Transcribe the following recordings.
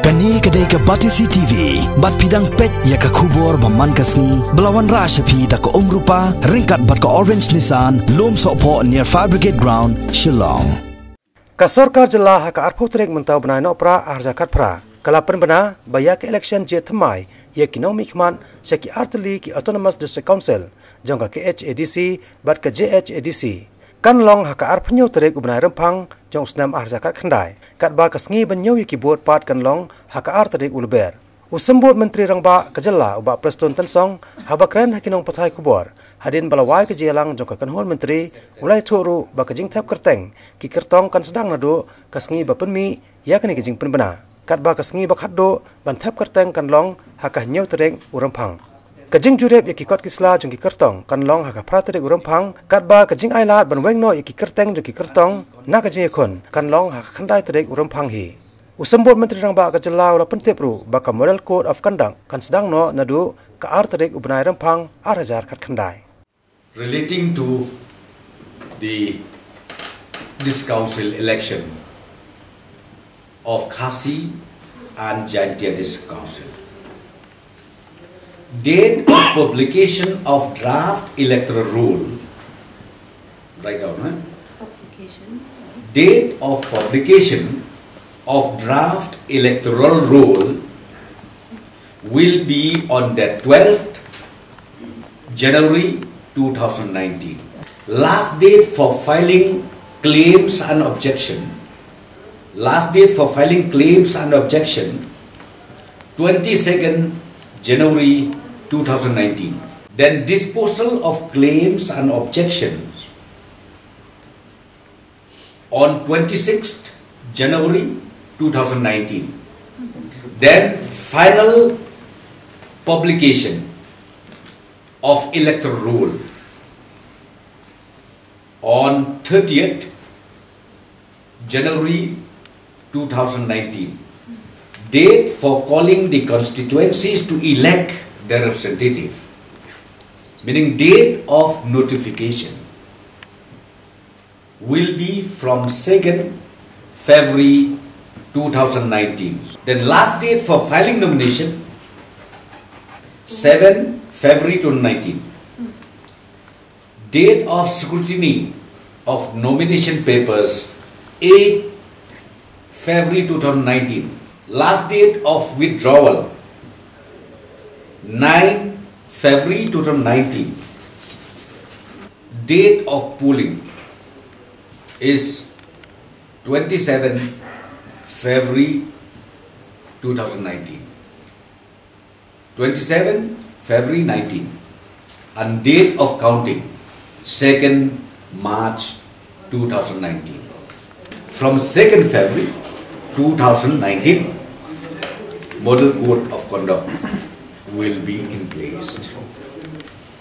Kani kedai ke Batisi TV, bat pidang pet ya ke kubur baman kasni, belawan rashapi tak ke rupa, ringkat bat ke Orange Nissan, lom sokpo near Fire Brigade Ground, Shillong. Kasorkar jelah ka arpotrek mentau benai no pra arjakat pra. Kalapan bena bayak election je thamai ye kinomik man seki artli ki Autonomous District Council jongka ke HADC bat ke JHADC. Kan long haka arpenyo terek ubnai rempang jong senam arjakat khandai. Kat ba kasngi banyo ki buat pat kan long haka ar terek ulber. Usembut menteri rangba kejela uba preston tensong habakran hakinong patai kubor. Hadin balawai ke jelang jongka kanhol menteri mulai turu ba kejing tap kerteng ki kertong kan sedang nadu kasngi ba penmi ya kani kejing penbena. Kat ba kasngi ba khaddo ban tap kerteng kan long haka nyau terek urampang. Kajing jurep yaki kot kisla jong ki kertong kan long haka pratere urampang kat ba kajing ailat ban wengno yaki kerteng jong ki kertong na kajing ekon kan long haka khandai tere urampang hi usembut menteri rangba ka jela ula pentepru ba ka model code of conduct kan sedang no nadu ka ar tere ubnai rampang arajar kat khandai relating to this council election of Khasi and Jaintia District Council. Date of publication of draft electoral roll. Write down, huh? Date of publication of draft electoral roll will be on the 12th January 2019. Last date for filing claims and objection. Last date for filing claims and objection 22nd January 2019. Then disposal of claims and objections on 26th January 2019. Then final publication of electoral roll on 30th January 2019. Date for calling the constituencies to elect their representative, meaning date of notification will be from 2nd February 2019. Then last date for filing nomination 7 February 2019. Date of scrutiny of nomination papers 8 February 2019. Last date of withdrawal 9 February 2019. Date of polling is 27 February 2019. 27 February 19. And date of counting 2nd March 2019. From 2nd February 2019, Model Code of Conduct will be in place.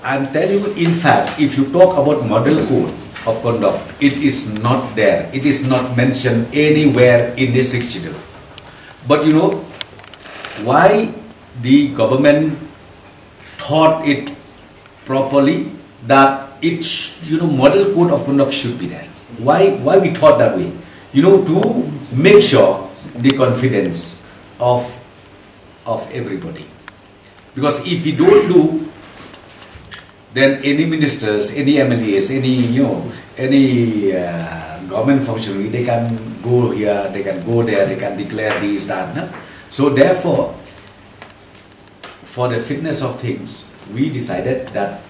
I'm telling you, in fact, if you talk about Model Code of Conduct, it is not there. It is not mentioned anywhere in this schedule. But you know, why the government thought it properly that Model Code of Conduct should be there. Why we thought that way? To make sure the confidence of everybody. Because if we don't do, then any ministers, any MLAs, any government functionary, they can go here, they can go there, they can declare this, that. No? So therefore, for the fitness of things, we decided that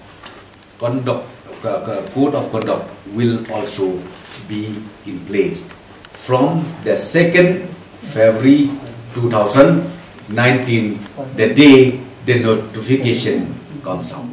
code of conduct will also be in place from the 2nd February 2019, the day the notification comes out.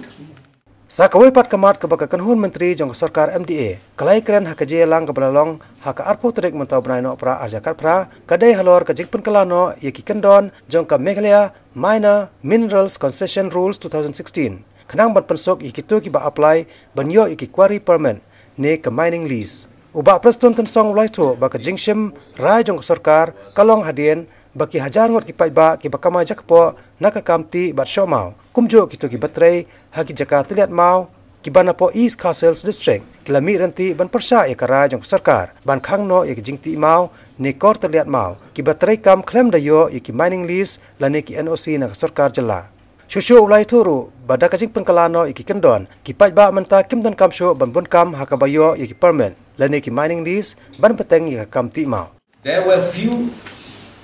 Sakawai pat kamat kabaka kanhun menteri jong sarkar MDA kalai keren haka jelang kabalalong haka arpo terek mentau benai no pra arjakat pra kadai halor kajik pun kalano yaki kendon jong ka Meghalaya Minor Minerals Concession Rules 2016 kanang bat pensok ikitu ki ba apply banyo iki quarry permit ne ka mining lease uba preston tensong ulai tu ba kajing shim rai jong sarkar kalong hadien baki hajar ngot ki pai ba ki bakama jakpo naka kamti bat shomau kumjo kitu ki batrei haki jaka tiliat mau ki banapo East Castles District kilami ranti ban persya ekara jong sarkar ban khangno ek jingti mau ne kor terlihat mau ki batrai kam claim dayo ki mining lease lane ki NOC na sarkar jala shushu ulai thuru bada kajing pengkalano ki kendon ki pajba menta kimdan kamsho ban bun kam hakabayo ki permit lane ki mining lease ban peteng ki kam ti mau. There were few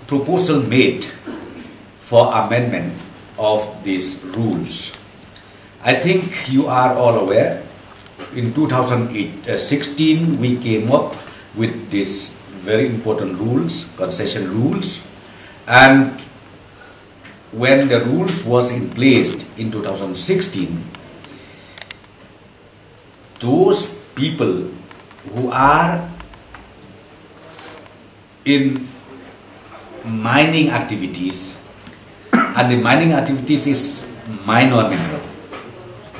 proposals made for amendment of these rules. I think you are all aware, in 2016 we came up with these very important rules, concession rules, and when the rules was in place in 2016, those people who are in mining activities, and the mining activities is minor mineral,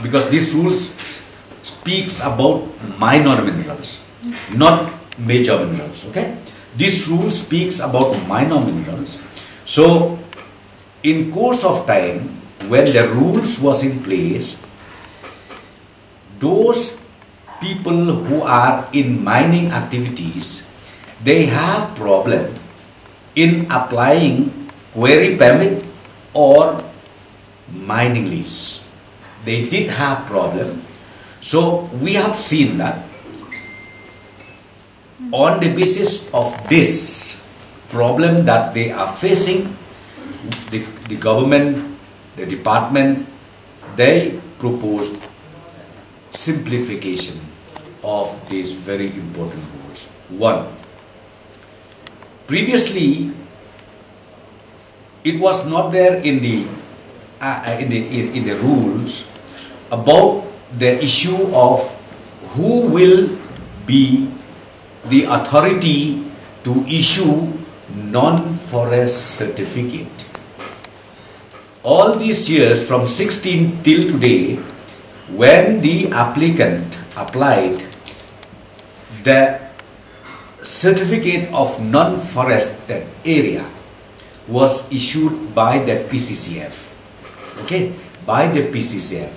because this rules speaks about minor minerals, not major minerals. Okay, this rule speaks about minor minerals. So in course of time, when the rules was in place, those people who are in mining activities, they have problem in applying quarry permit or mining lease. They did have problem. So we have seen that on the basis of this problem that they are facing, the government, the department, they proposed simplification of these very important rules. One, previously it was not there in the rules about the issue of who will be the authority to issue non-forest certificate. All these years from 16 till today, when the applicant applied, the certificate of non-forested area was issued by the PCCF. Okay, by the PCCF,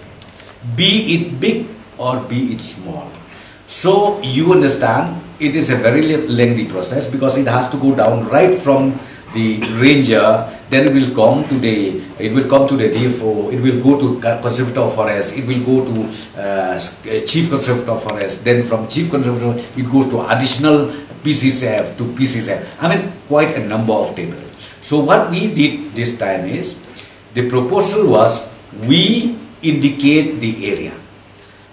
be it big or be it small. So you understand, it is a very lengthy process, because it has to go down right from the ranger, then it will come to the DFO, it will go to conservator of forest, it will go to chief conservator of forest, then from chief conservator it goes to additional PCCF to PCCF. I mean, quite a number of tables. So what we did this time is, the proposal was, we indicate the area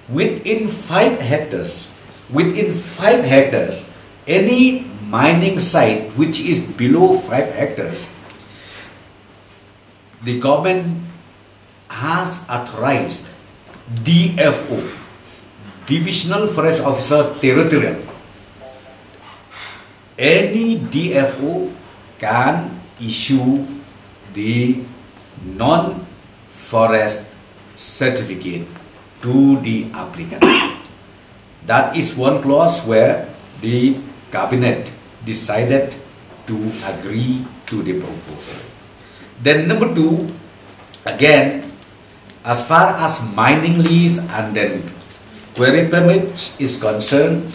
within 5 hectares. Within 5 hectares, any mining site which is below 5 hectares, the government has authorized DFO, Divisional Forest Officer Territorial. Any DFO can issue the non-forest certificate to the applicant. That is one clause where the cabinet decided to agree to the proposal. Then number 2, again, as far as mining lease and then quarry permits is concerned,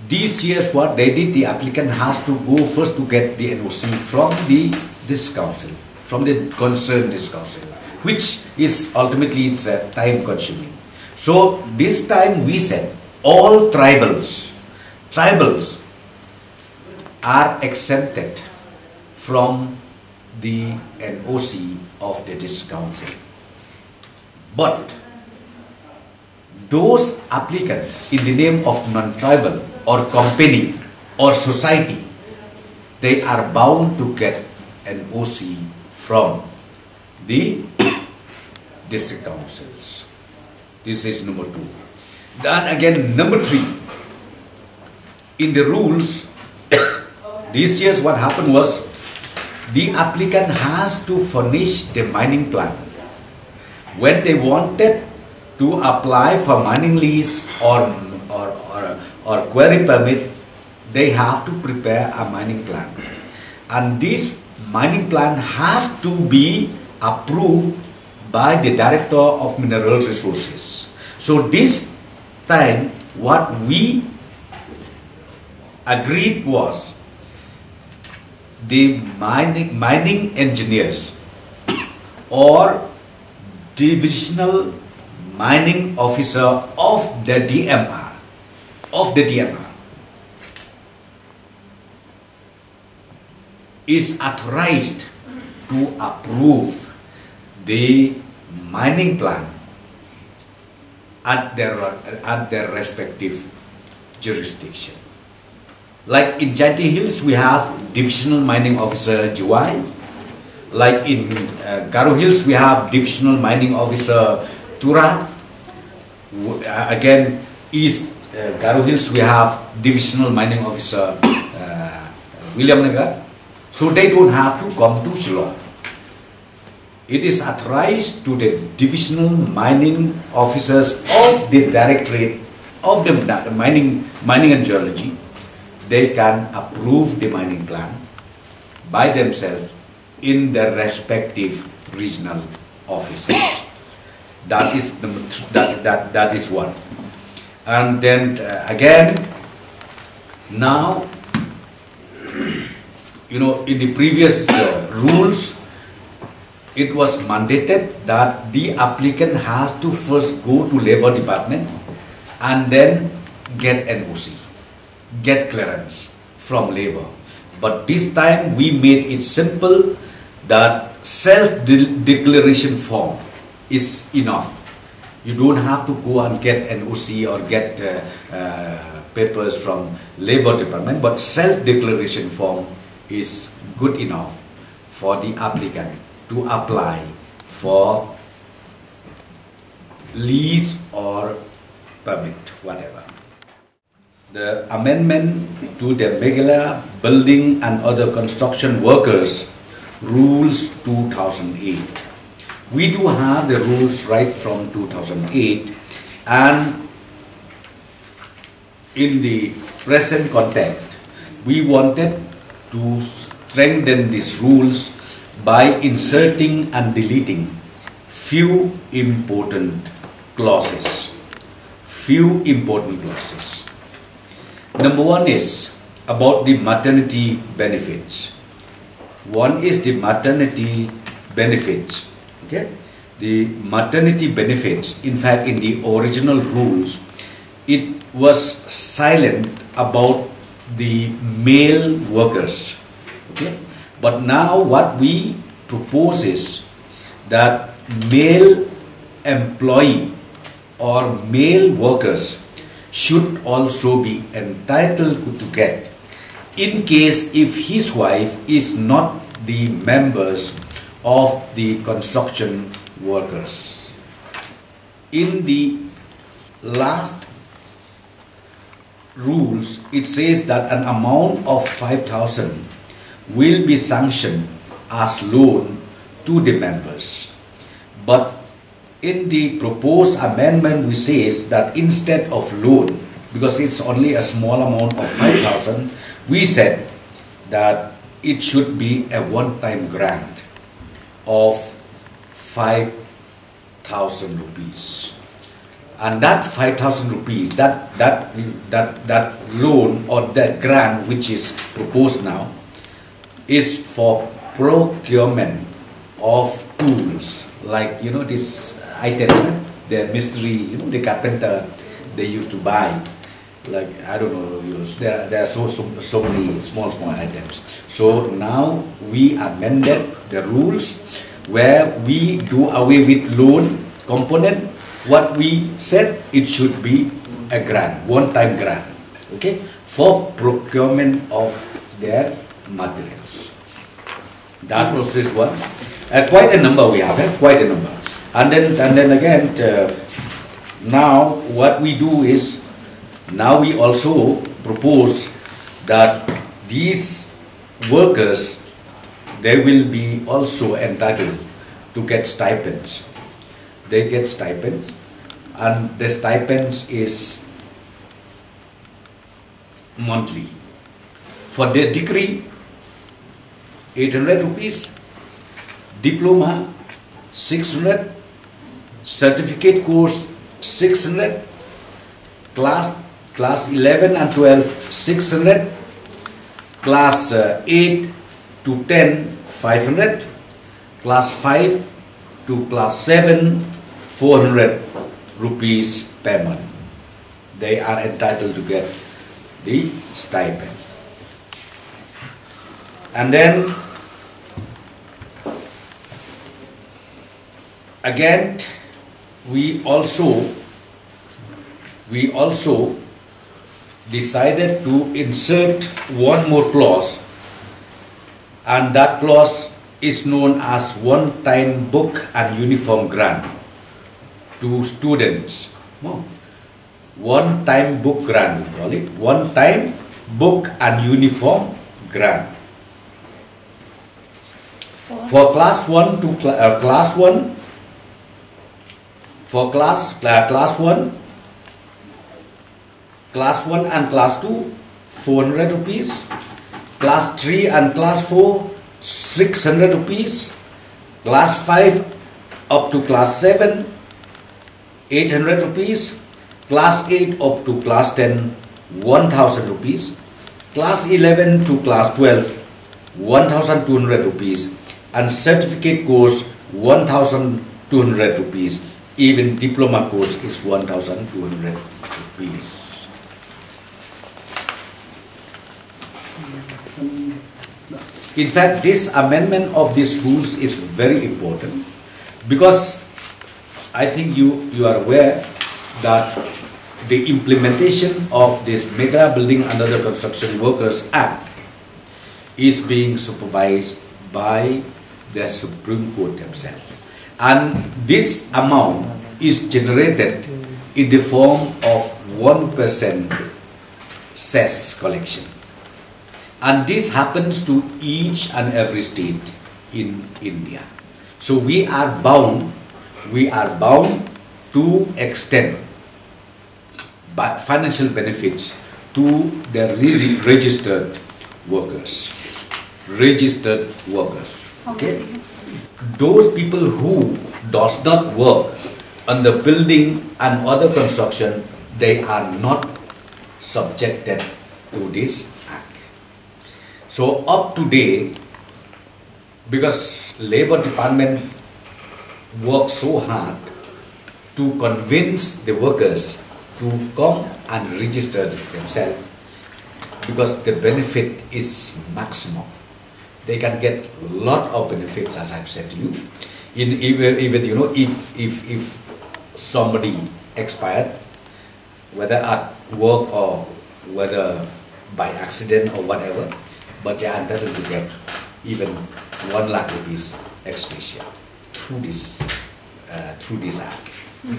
these years what they did, the applicant has to go first to get the NOC from the district council, from the concerned district council, which is ultimately it's time consuming. So this time we said all tribals are exempted from the NOC of the district council. But those applicants in the name of non-tribal or company or society, they are bound to get an OC from the district councils. This is number 2. Then again, number 3, in the rules, these years what happened was, the applicant has to furnish the mining plan. When they wanted to apply for mining lease or quarry permit, they have to prepare a mining plan. And this mining plan has to be approved by the Director of Mineral Resources. So this time what we agreed was the mining engineers or divisional mining officer of the DMR is authorized to approve the mining plan at their respective jurisdiction. Like in Jati Hills, we have Divisional Mining Officer Juwai. Like in Garo Hills, we have Divisional Mining Officer Tura. Again, East Garo Hills, we have Divisional Mining Officer William Nagar. So they don't have to come to Shillong. It is authorized to the divisional mining officers of the Directorate of the mining and geology. They can approve the mining plan by themselves in their respective regional offices. That is one. And then again, now, you know, in the previous rules, it was mandated that the applicant has to first go to Labor Department and then get NOC, get clearance from Labor. But this time we made it simple that self-declaration form is enough. You don't have to go and get NOC or get papers from Labor Department, but self-declaration form is good enough for the applicant to apply for lease or permit, whatever. The amendment to the Meghalaya Building and Other Construction Workers Rules 2008. We do have the rules right from 2008, and in the present context, we wanted to strengthen these rules by inserting and deleting few important clauses. Number one is about the maternity benefits. One is the maternity benefits. Okay? The maternity benefits, in fact, in the original rules, it was silent about the male workers. Okay? But now what we propose is that male employee or male workers should also be entitled to get, in case if his wife is not the members of the construction workers. In the last rules, it says that an amount of 5,000 will be sanctioned as loan to the members. But in the proposed amendment, we says that instead of loan, because it's only a small amount of 5,000, we said that it should be a one-time grant of 5,000 rupees. And that 5,000 rupees, that loan or that grant which is proposed now, is for procurement of tools, like, you know, this item, the mystery, you know, the carpenter, they used to buy, like, I don't know, there are so many small items. So now we amended the rules where we do away with loan component. What we said, it should be a grant, one-time grant, okay, for procurement of their materials. That was this one. Quite a number we have, quite a number. And then again, now what we do is, now we also propose that these workers, they will be also entitled to get stipends. They get stipend, and the stipends is monthly. For their degree, 800 rupees, diploma 600, certificate course 600, class 11 and 12 600, class 8 to 10 500, class 5 to class 7 400 rupees per month. They are entitled to get the stipend. And then again we also decided to insert one more clause, and that clause is known as one-time book and uniform grant to students. One-time book grant, we call it. One-time book and uniform grant. For class 1 to class 1, for class 1 and class 2, 400 rupees. Class 3 and class 4, 600 rupees. Class 5 up to class 7, 800 rupees. Class 8 up to class 10, 1000 rupees. Class 11 to class 12, 1200 rupees. And certificate course, 1200 rupees. Even diploma course is 1200 rupees. In fact, this amendment of these rules is very important, because I think you are aware that the implementation of this Meghalaya Building and Other Construction Workers Act is being supervised by the Supreme Court themselves. And this amount is generated in the form of 1% cess collection. And this happens to each and every state in India. So we are bound to extend financial benefits to the registered workers. Okay? Those people who does not work on the building and other construction, they are not subjected to this act. So up to date, because Labor Department works so hard to convince the workers to come and register themselves, because the benefit is maximum. They can get a lot of benefits, as I've said to you. Even you know, if somebody expired, whether at work or whether by accident or whatever, but they are entitled to get even 1 lakh rupees ex gratia through this act.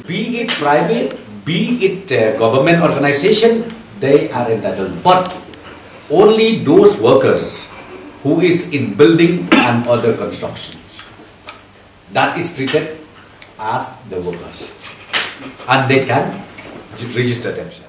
Be it private, be it government organization, they are entitled. But only those workers who is in building and other constructions, that is treated as the workers, and they can register themselves.